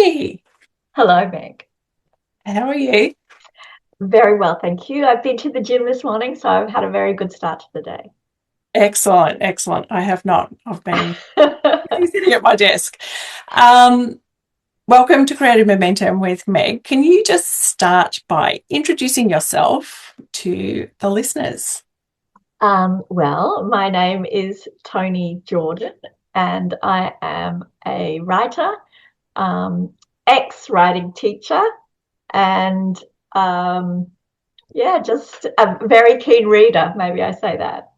Toni, Hello, Meg. how are you? Very well, thank you. I've been to the gym this morning, so I've had a very good start to the day. Excellent, excellent. I have not. I've been busy sitting at my desk. Um, Welcome to Creative Momentum with Meg. Can you just start by introducing yourself to the listeners? Well, my name is Toni Jordan, and I am a writer, um, ex-writing teacher, and yeah, just a very keen reader. Maybe I say that.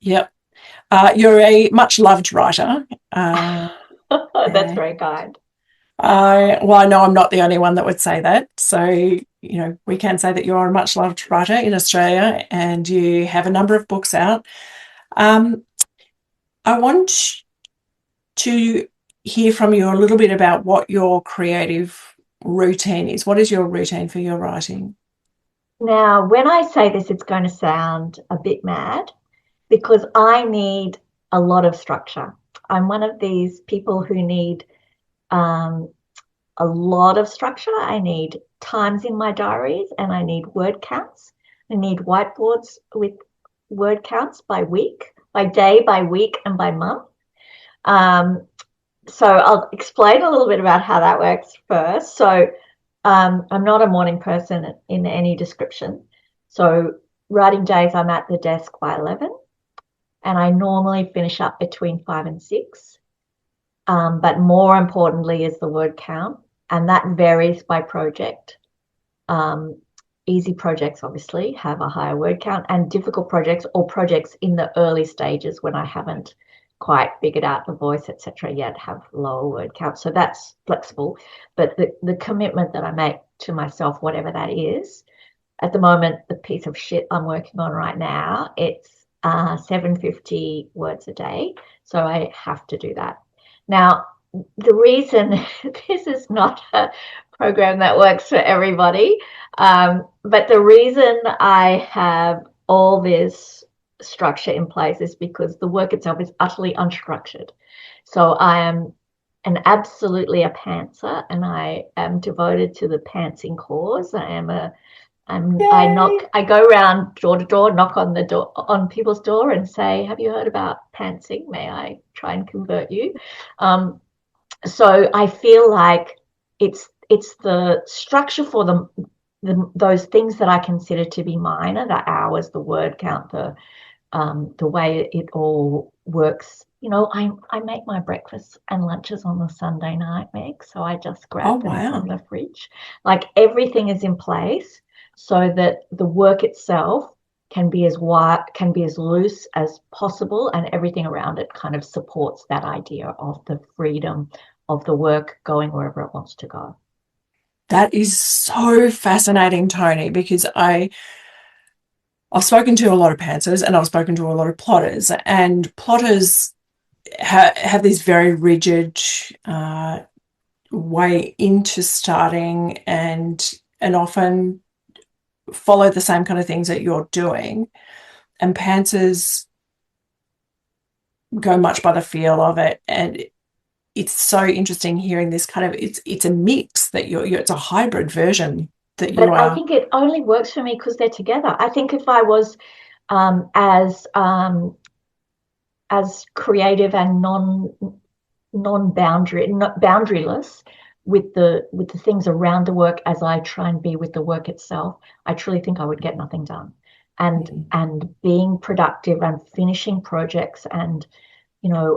Yep. You're a much loved writer. That's And very kind. I know I'm not the only one that would say that. So, we can say that you're a much loved writer in Australia and you have a number of books out. Um, I want to hear from you a little bit about what your creative routine is. What is your routine for your writing? Now, when I say this, it's going to sound a bit mad because I need a lot of structure. I'm one of these people who need um, a lot of structure. I need times in my diaries and I need word counts. I need whiteboards with word counts by week, by day, by week, and by month. Um, so I'll explain a little bit about how that works first. So I'm not a morning person in any description. So writing days, I'm at the desk by 11 and I normally finish up between 5 and 6. But more importantly is the word count, and that varies by project. Um, Easy projects obviously have a higher word count, and difficult projects or projects in the early stages when I haven't quite figured out the voice, etc., yet have lower word count. So that's flexible. But the commitment that I make to myself, whatever that is, at the moment, the piece of shit I'm working on right now, it's 750 words a day. So I have to do that. Now, the reason this is not a program that works for everybody, but the reason I have all this structure in place is because the work itself is utterly unstructured. So I am an absolutely a pantser and I am devoted to the pantsing cause. Yay! I go around door to door, knock on the door, on people's door and say, have you heard about pantsing? May I try and convert you? Um, so I feel like it's the structure for those things that I consider to be minor, the hours, the word count, the way it all works. I make my breakfasts and lunches on the Sunday night, Meg, so I just Oh, grab them from wow. the fridge. Like everything is in place so that the work itself can be as wide, can be as loose as possible, and everything around it kind of supports that idea of the freedom of the work going wherever it wants to go. That is so fascinating, Toni, because I've spoken to a lot of pantsers and I've spoken to a lot of plotters, and plotters have this very rigid way into starting and often follow the same kind of things that you're doing. And pantsers go much by the feel of it. And it's so interesting hearing this kind of it's a mix that you're it's a hybrid version that you But I are. think it only works for me because they're together. I think if I was um, as um, as creative and boundaryless with the things around the work as I try and be with the work itself, I truly think I would get nothing done. And being productive and finishing projects, and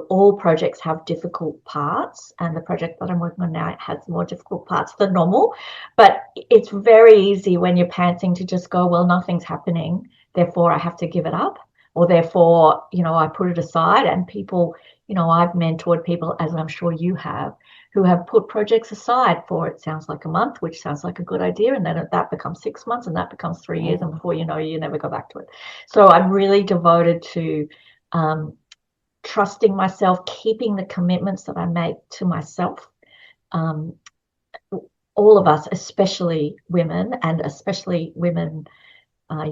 all projects have difficult parts, and the project that I'm working on now has more difficult parts than normal. But it's very easy when you're pantsing to just go, well, nothing's happening, therefore I have to give it up, or therefore, I put it aside. And people, I've mentored people, as I'm sure you have, who have put projects aside for, it sounds like, a month, which sounds like a good idea, and then that becomes 6 months, and that becomes 3 years, and before you know, you never go back to it. So I'm really devoted to um, trusting myself, keeping the commitments that I make to myself. Um, all of us, especially women, and especially women,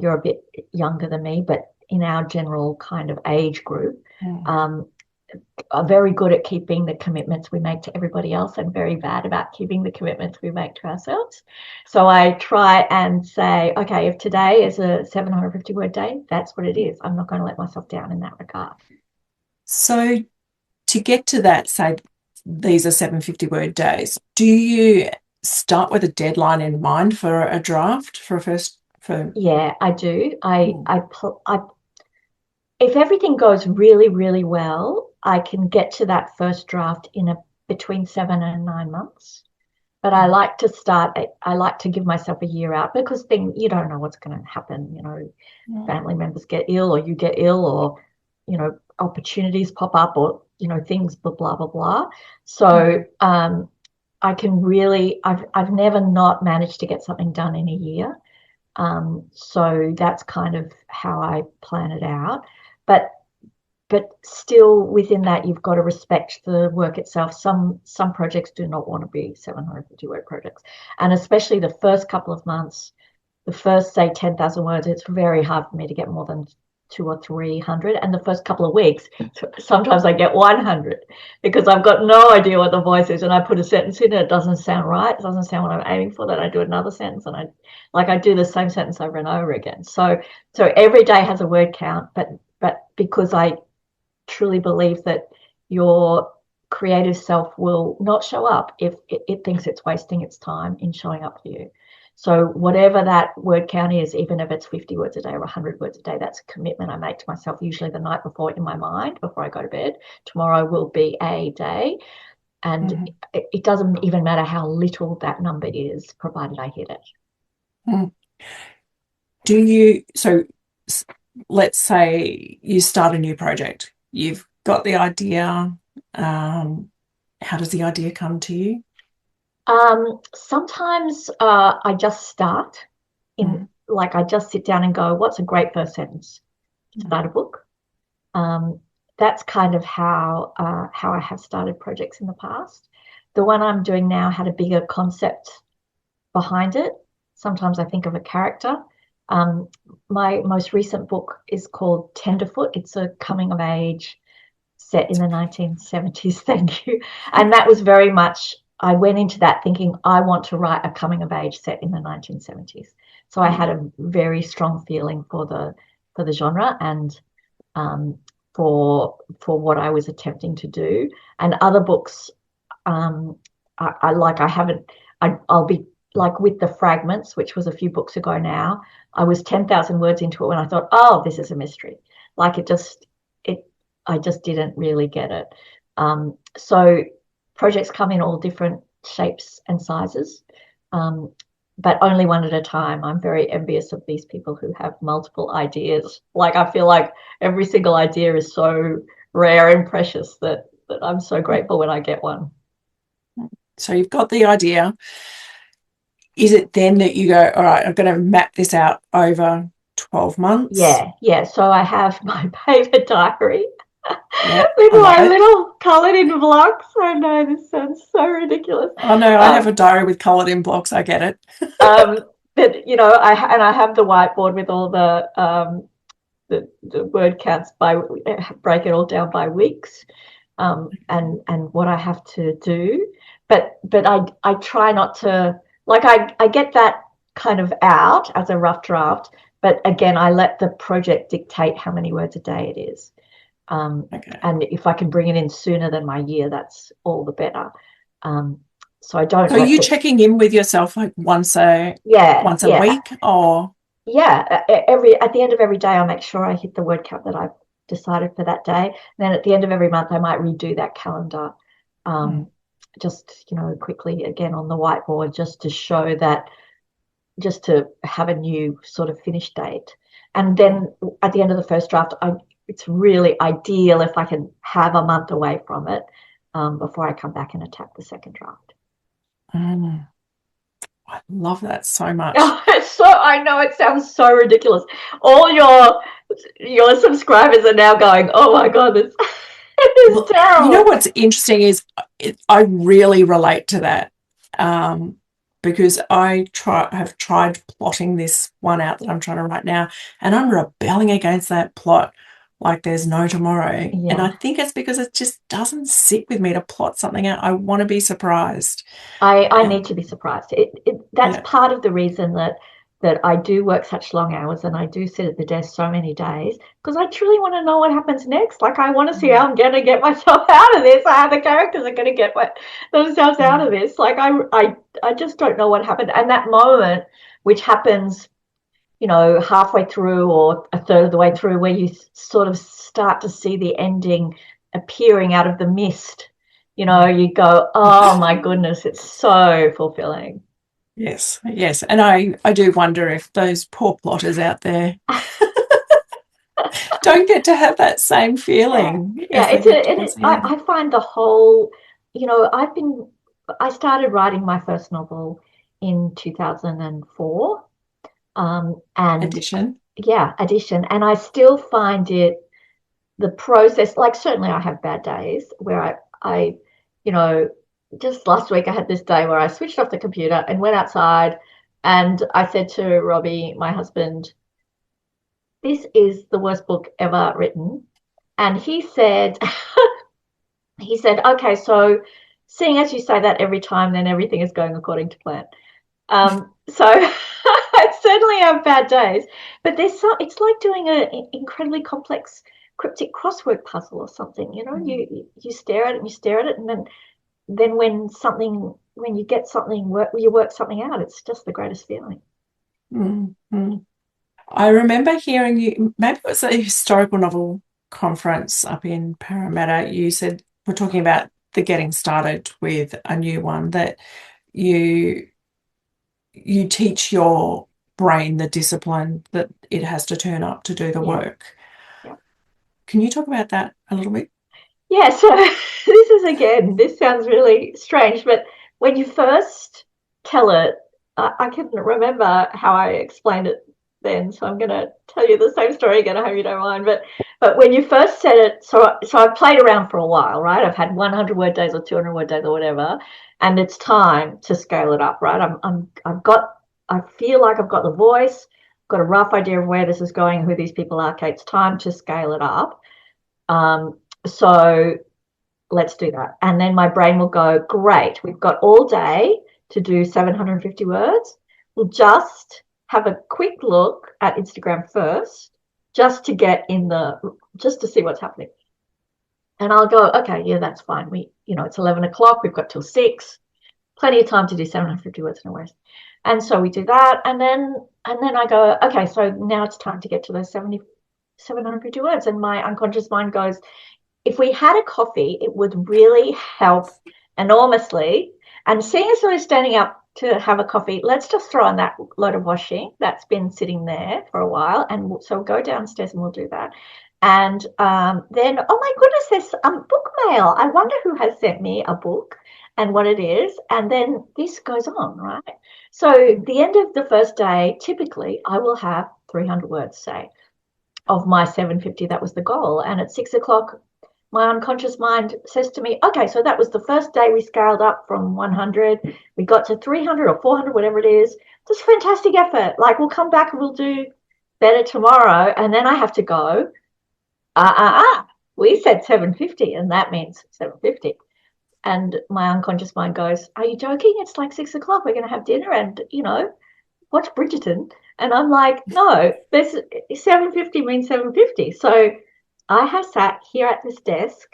you're a bit younger than me, but in our general kind of age group, Mm. um, are very good at keeping the commitments we make to everybody else and very bad about keeping the commitments we make to ourselves. So I try and say, okay, if today is a 750 word day, that's what it is. I'm not going to let myself down in that regard. So to get to that, say these are 750 word days, do you start with a deadline in mind for a draft for a first for Yeah, I do. If everything goes really, really well, I can get to that first draft in between 7 and 9 months. But I like to give myself a year out because you don't know what's going to happen. Family members get ill or you get ill or, opportunities pop up or, things, blah, blah, blah, blah. So I can really, I've never not managed to get something done in a year. So that's kind of how I plan it out. But still within that, you've got to respect the work itself. Some projects do not want to be 750 word projects, and especially the first couple of months, the first say 10,000 words, it's very hard for me to get more than 200 or 300. And the first couple of weeks, sometimes I get 100 because I've got no idea what the voice is, and I put a sentence in and it doesn't sound right. It doesn't sound what I'm aiming for. Then I do another sentence, and I do the same sentence over and over again. So every day has a word count, but because I truly believe that your creative self will not show up if it thinks it's wasting its time in showing up for you. So whatever that word count is, even if it's 50 words a day or 100 words a day, that's a commitment I make to myself, usually the night before in my mind, before I go to bed. Tomorrow will be a day. And it doesn't even matter how little that number is, provided I hit it. Do you, so let's say you start a new project, you've got the idea. How does the idea come to you? Sometimes I just start like I just sit down and go, what's a great first sentence to start a book? That's kind of how I have started projects in the past. The one I'm doing now had a bigger concept behind it. Sometimes I think of a character. My most recent book is called Tenderfoot. It's a coming of age set in the 1970s. Thank you. And that was very much, I went into that thinking I want to write a coming of age set in the 1970s. So I had a very strong feeling for the genre and for what I was attempting to do. And other books, I'll be like with the Fragments, which was a few books ago now. I was 10,000 words into it when I thought, oh, this is a mystery. Like I just didn't really get it. So projects come in all different shapes and sizes, but only one at a time. I'm very envious of these people who have multiple ideas. Like I feel like every single idea is so rare and precious that I'm so grateful when I get one. So you've got the idea. Is it then that you go, all right, I'm going to map this out over 12 months? Yeah. So I have my paper diary Yeah, with I love my it. little coloured in blocks. I know this sounds so ridiculous. Oh no, I have a diary with coloured in blocks. I get it. But I have the whiteboard with all the word counts break it all down by weeks, and what I have to do. But I try not to, like, I get that kind of out as a rough draft, but again I let the project dictate how many words a day it is. Okay. And if I can bring it in sooner than my year, that's all the better. So I don't So are let you the checking in with yourself like yeah once a yeah week or yeah every at the end of every day I'll make sure I hit the word count that I've decided for that day. And then at the end of every month I might redo that calendar, just quickly again on the whiteboard, just to show that, just to have a new sort of finish date. And then at the end of the first draft, it's really ideal if I can have a month away from it, before I come back and attack the second draft. I love that so much. Oh, I know it sounds so ridiculous. All your subscribers are now going, "Oh my god, this is Well, you know terrible." what's interesting is I really relate to that, because have tried plotting this one out that I'm trying to write now, and I'm rebelling against that plot like there's no tomorrow. And I Yeah. think it's because it just doesn't sit with me to plot something out. I want to be surprised. I And need to be surprised. That's yeah. part of the reason that I do work such long hours and I do sit at the desk so many days because I truly want to know what happens next. Like I want to see how I'm going to get myself out of this, how the characters are going to get themselves out of Mm. this. Like I just don't know what happened. And that moment, which happens, halfway through or a third of the way through, where you sort of start to see the ending appearing out of the mist, you go, oh my goodness, it's so fulfilling. Yes, yes. And I do wonder if those poor plotters out there don't get to have that same Yeah, feeling yeah. as they get towards the end. I find the whole, I started writing my first novel in 2004, and Edition. yeah, edition, and I still find the process, like certainly I have bad days where I, you know, just last week I had this day where I switched off the computer and went outside, and I said to Robbie, my husband, this is the worst book ever written. And he said, okay, so seeing as you say that every time, then everything is going according to plan. So I certainly have bad days, but it's like doing an incredibly complex cryptic crossword puzzle or something. You stare at it and you stare at it, and then when you get something, you work something out. It's just the greatest feeling. Mm-hmm. I remember hearing you, maybe it was a historical novel conference up in Parramatta. You said we're talking about the getting started with a new one that you you teach your brain the discipline that it has to turn up to do the Yeah, work. yeah. Can you talk about that a little bit? Yeah, so this sounds really strange, but when you first tell it, I couldn't remember how I explained it then, so I'm going to tell you the same story again. I hope you don't mind. But when you first said it, so I've played around for a while, right? I've had 100 word days or 200 word days or whatever, and it's time to scale it up, right? I feel like I've got the voice, got a rough idea of where this is going, who these people are. Okay, it's time to scale it up. So let's do that. And then my brain will go, great, we've got all day to do 750 words. We'll just have a quick look at Instagram first, just to just to see what's happening. And I'll go, okay, yeah, that's fine. It's 11 o'clock. We've got till 6, plenty of time to do 750 words in a waste. And so we do that. And then I go, okay, so now it's time to get to those 750 words. And my unconscious mind goes, if we had a coffee, it would really help enormously. And seeing as we're standing up to have a coffee, let's just throw in that load of washing that's been sitting there for a while. And so we'll go downstairs and we'll do that. And then, oh my goodness, there's book mail. I wonder who has sent me a book and what it is. And then this goes on, right? So the end of the first day, typically, I will have 300 words, say, of my 750. That was the goal. And at 6 o'clock, my unconscious mind says to me, okay, so that was the first day we scaled up from 100. We got to 300 or 400, whatever it is. Just fantastic effort. Like, we'll come back and we'll do better tomorrow. And then I have to go, we said 750, and that means 750. And my unconscious mind goes, are you joking? It's like 6 o'clock. We're going to have dinner and, watch Bridgerton. And I'm like, no, there's 750 means 750. So I have sat here at this desk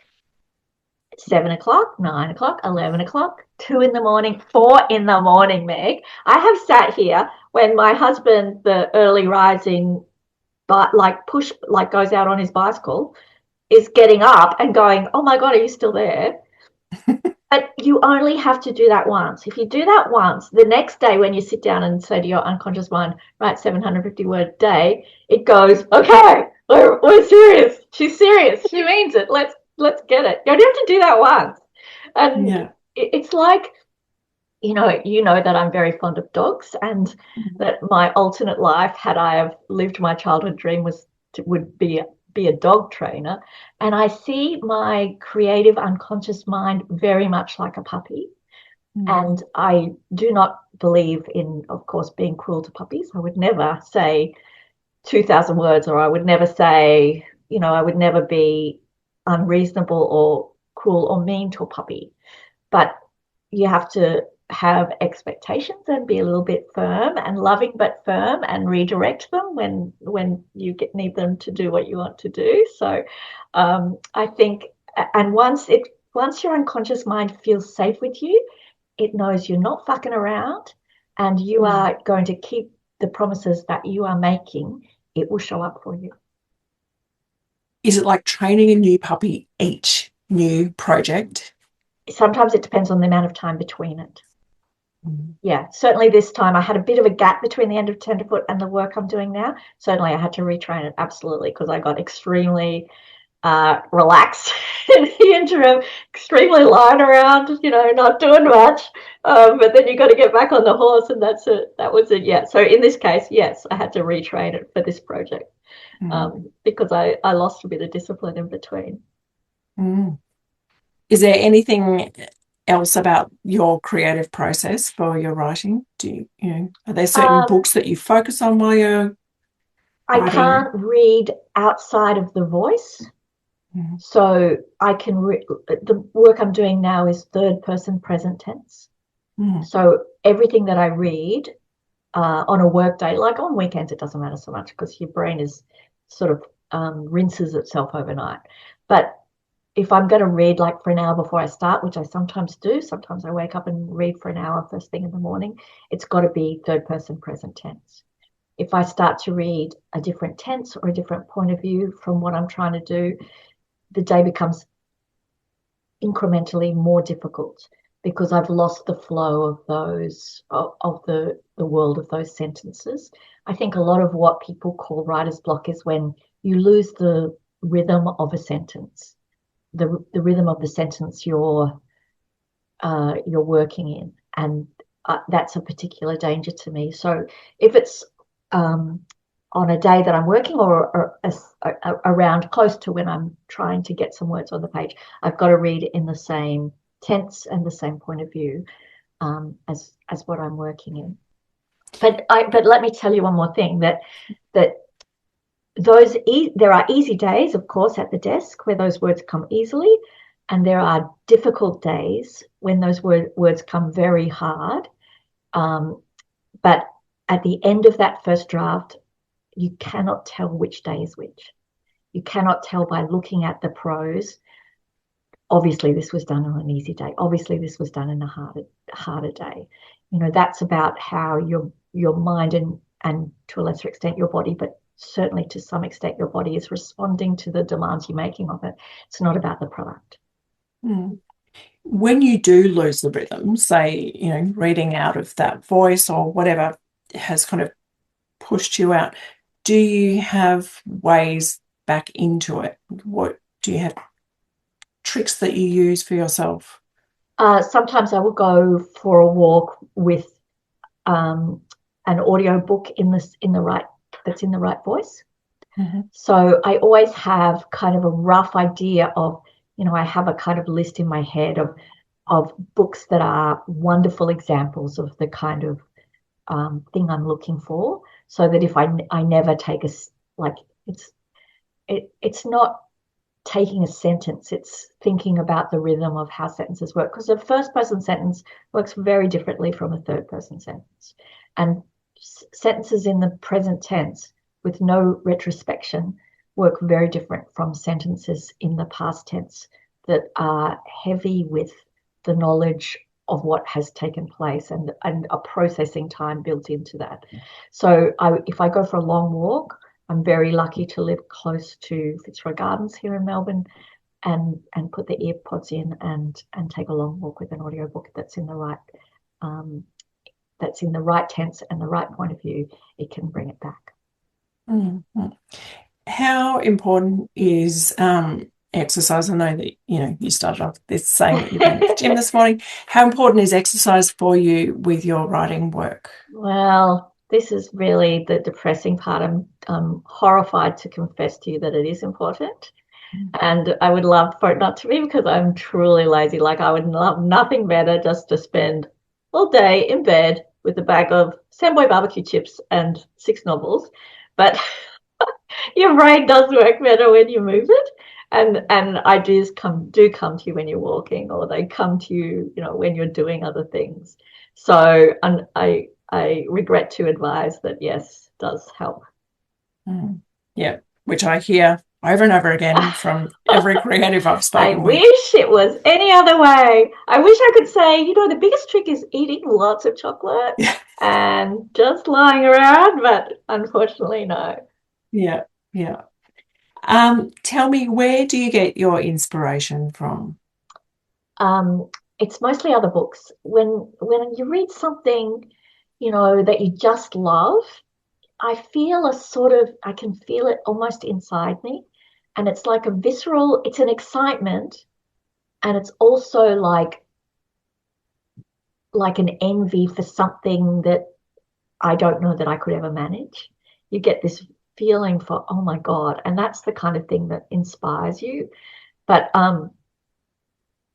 7 o'clock, 9 o'clock, 11 o'clock, 2 in the morning, 4 in the morning, Meg. I have sat here when my husband, the early rising, but like goes out on his bicycle, is getting up and going, oh my God, are you still there? But you only have to do that once. If you do that once, the next day when you sit down and say to your unconscious mind, right, 750 word day, it goes, okay, we're serious. She's serious. She means it. Let's get it. You only have to do that once. And Yeah. it's like, you know that I'm very fond of dogs, and that my alternate life, had I have lived my childhood dream, would be a dog trainer. And I see my creative unconscious mind very much like a puppy. Mm. And I do not believe in, of course, being cruel to puppies. I would never say 2,000 words, or I would never say I would never be unreasonable or cruel or mean to a puppy. But you have to have expectations and be a little bit firm and loving but firm and redirect them when you need them to do what you want to do. So I think, and once your unconscious mind feels safe with you, it knows you're not fucking around and you are going to keep the promises that you are making. It will show up for you. Is it like training a new puppy each new project? Sometimes it depends on the amount of time between it. Yeah, certainly this time I had a bit of a gap between the end of Tenderfoot and the work I'm doing now. Certainly I had to retrain it, absolutely, because I got extremely relaxed in the interim, extremely lying around, not doing much. But then you got to get back on the horse, and that's it. That was it. Yeah. So in this case, yes, I had to retrain it for this project because I lost a bit of discipline in between. Is there anything else about your creative process for your writing? Are there certain books that you focus on while you're I writing? can't read outside of the voice. So I can the work I'm doing now is third person present tense. So everything that I read on a work day, like on weekends, it doesn't matter so much because your brain is sort of rinses itself overnight. But if I'm going to read like for an hour before I start, which I sometimes do, sometimes I wake up and read for an hour first thing in the morning, it's got to be third person present tense. If I start to read a different tense or a different point of view from what I'm trying to do, the day becomes incrementally more difficult because I've lost the flow of those, of the world of those sentences. I think a lot of what people call writer's block is when you lose the rhythm of a sentence, the rhythm of the sentence you're working in, and that's a particular danger to me. So if it's on a day that I'm working or around close to when I'm trying to get some words on the page, I've got to read it in the same tense and the same point of view as what I'm working in. But let me tell you one more thing, that there are easy days, of course, at the desk where those words come easily, and there are difficult days when those words come very hard. But at the end of that first draft, you cannot tell which day is which. You cannot tell by looking at the prose. Obviously, this was done on an easy day. Obviously, this was done in a harder day. That's about how your mind and to a lesser extent your body, but certainly to some extent your body is responding to the demands you're making of it. It's not about the product. When you do lose the rhythm, say, reading out of that voice or whatever has kind of pushed you out, do you have ways back into it? What do you have tricks that you use for yourself? Sometimes I will go for a walk with an audio book that's in the right voice. So I always have kind of a rough idea of, I have a kind of list in my head of books that are wonderful examples of the kind of thing I'm looking for, so that if I never take it's not taking a sentence, it's thinking about the rhythm of how sentences work, because a first person sentence works very differently from a third person sentence, and sentences in the present tense with no retrospection work very different from sentences in the past tense that are heavy with the knowledge of what has taken place and a processing time built into that. So if I go for a long walk, I'm very lucky to live close to Fitzroy Gardens here in Melbourne, and put the ear pods in and take a long walk with an audiobook that's in the right tense and the right point of view. It can bring it back. How important is exercise? I know that you started off this saying that you've been to the gym this morning. How important is exercise for you with your writing work? Well, this is really the depressing part. I'm horrified to confess to you that it is important, and I would love for it not to be, because I'm truly lazy. Like, I would love nothing better just to spend all day in bed with a bag of Samboy barbecue chips and 6 novels, but Your brain does work better when you move it. And ideas come to you when you're walking, or they come to you, when you're doing other things. So, and I regret to advise that yes, does help. Mm. Yeah, which I hear over and over again from every creative I've I spoken with. wish it was any other way. I wish I could say, the biggest trick is eating lots of chocolate and just lying around, but unfortunately, no. Yeah, yeah. Tell me, where do you get your inspiration from? Um, it's mostly other books. When you read something, that you just love, I can feel it almost inside me. And it's like it's an excitement, and it's also like an envy for something that I don't know that I could ever manage. You get this feeling for, oh my God. And that's the kind of thing that inspires you. But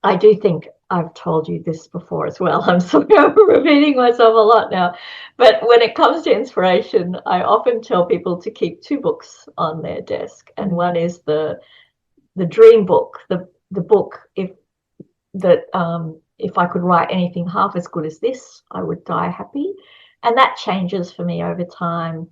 I do think I've told you this before as well. I'm sorry, I'm repeating myself a lot now. But when it comes to inspiration, I often tell people to keep two books on their desk. And one is the dream book, the book if I could write anything half as good as this, I would die happy. And that changes for me over time.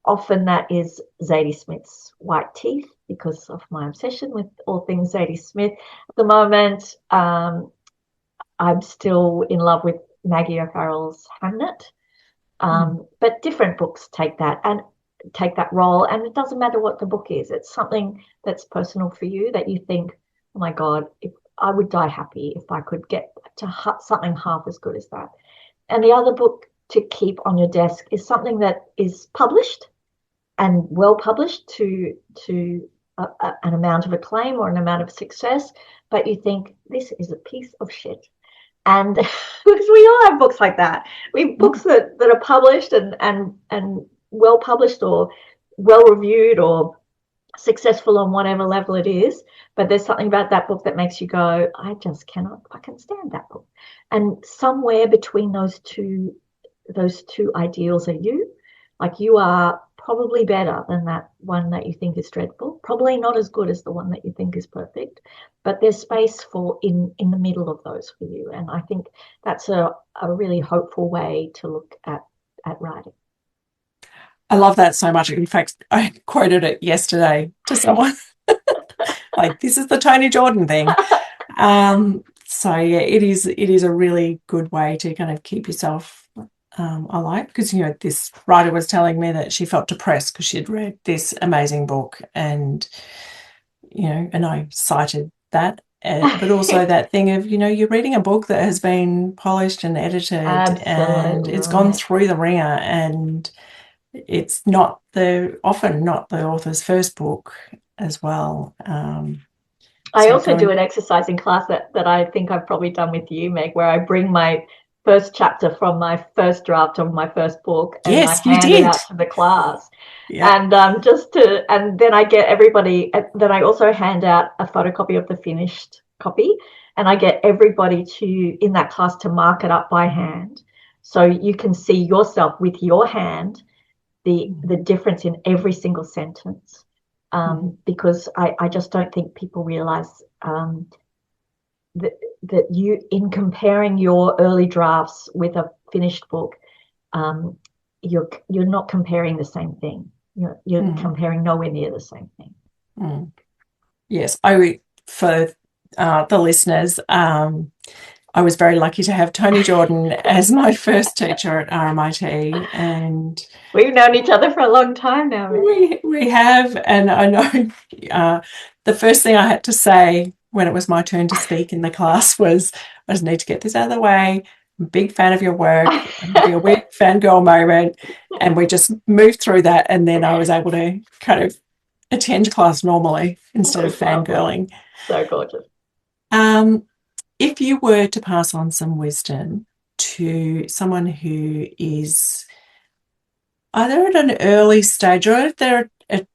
Often that is Zadie Smith's White Teeth because of my obsession with all things Zadie Smith. At the moment, I'm still in love with Maggie O'Farrell's Hamnet. Mm. But different books take that role, and it doesn't matter what the book is. It's something that's personal for you that you think, oh my God, if I would die happy if I could get to something half as good as that. And the other book to keep on your desk is something that is published and well published to an amount of acclaim or an amount of success, but you think this is a piece of shit. And because we all have books like that, we Mm. books that are published and well published or well reviewed or successful on whatever level it is, but there's something about that book that makes you go, I just cannot fucking stand that book. And somewhere between those two ideals are you. Like you are probably better than that one that you think is dreadful, probably not as good as the one that you think is perfect, but there's space for in the middle of those for you. And I think that's a really hopeful way to look at writing. I love that so much. In fact, I quoted it yesterday to someone like, this is the Toni Jordan thing. So yeah, it is a really good way to kind of keep yourself alive because this writer was telling me that she felt depressed because she'd read this amazing book and I cited that. But also that thing of, you're reading a book that has been polished and edited and Absolutely it's gone right. through the ringer and it's often not the author's first book as well. I So also do going, an exercise in class that I think I've probably done with you, Meg, where I bring my first chapter from my first draft of my first book and I yes, you hand it did. out to the class. Yeah. And and then then I also hand out a photocopy of the finished copy, and I get everybody in that class to mark it up by hand. So you can see yourself with your hand the difference in every single sentence, Mhm. because I just don't think people realize that you, in comparing your early drafts with a finished book, um, you're not comparing the same thing. You're Mm. comparing nowhere near the same thing. Mm. Yes, for the listeners, I was very lucky to have Toni Jordan as my first teacher at RMIT, and We've known each other for a long time now, Meg. we have, and I know the first thing I had to say when it was my turn to speak in the class was, I just need to get this out of the way. I'm a big fan of your work. I'm having a weird fangirl moment. And we just moved through that. And then I was able to kind of attend class normally instead of It's lovely, fangirling. so gorgeous. Um, if you were to pass on some wisdom to someone who is either at an early stage or they're at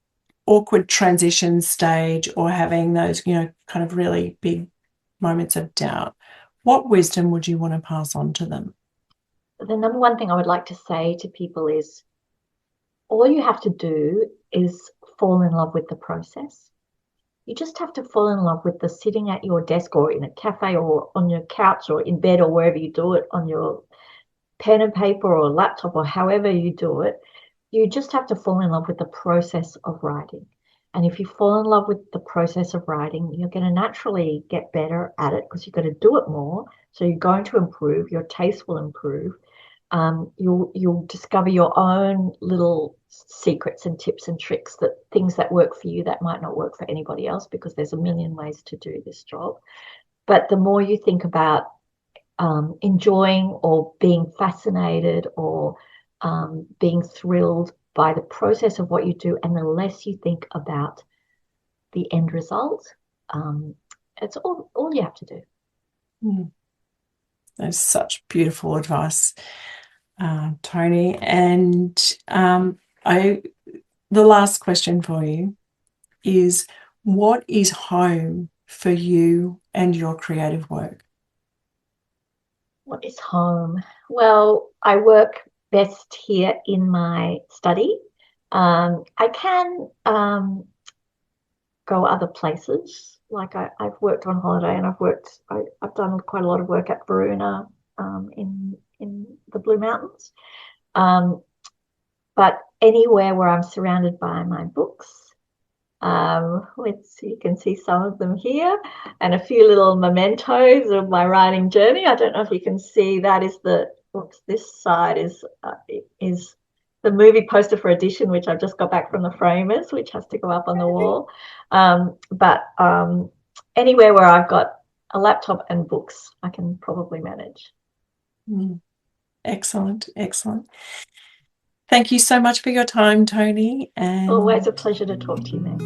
awkward transition stage or having those, kind of really big moments of doubt, what wisdom would you want to pass on to them? The number one thing I would like to say to people is all you have to do is fall in love with the process. You just have to fall in love with the sitting at your desk or in a cafe or on your couch or in bed or wherever you do it, on your pen and paper or laptop or however you do it. You just have to fall in love with the process of writing. And if you fall in love with the process of writing, you're going to naturally get better at it because you're going to do it more. So you're going to improve, your taste will improve. You'll discover your own little secrets and tips and tricks, that things that work for you that might not work for anybody else, because there's a million ways to do this job. But the more you think about enjoying or being fascinated or being thrilled by the process of what you do, and the less you think about the end result, it's all you have to do. Mm. That's such beautiful advice, Toni. And the last question for you is, what is home for you and your creative work? What is home? Well, I work best here in my study. I can go other places. Like I've worked on holiday, and I've done quite a lot of work at Varuna in the Blue Mountains. But anywhere where I'm surrounded by my books, you can see some of them here, and a few little mementos of my writing journey. I don't know if you can see that is this side is the movie poster for Edition, which I've just got back from the framers, which has to go up on the wall. But anywhere where I've got a laptop and books, I can probably manage. Excellent, excellent. Thank you so much for your time, Toni. And always a pleasure to talk to you, Meg.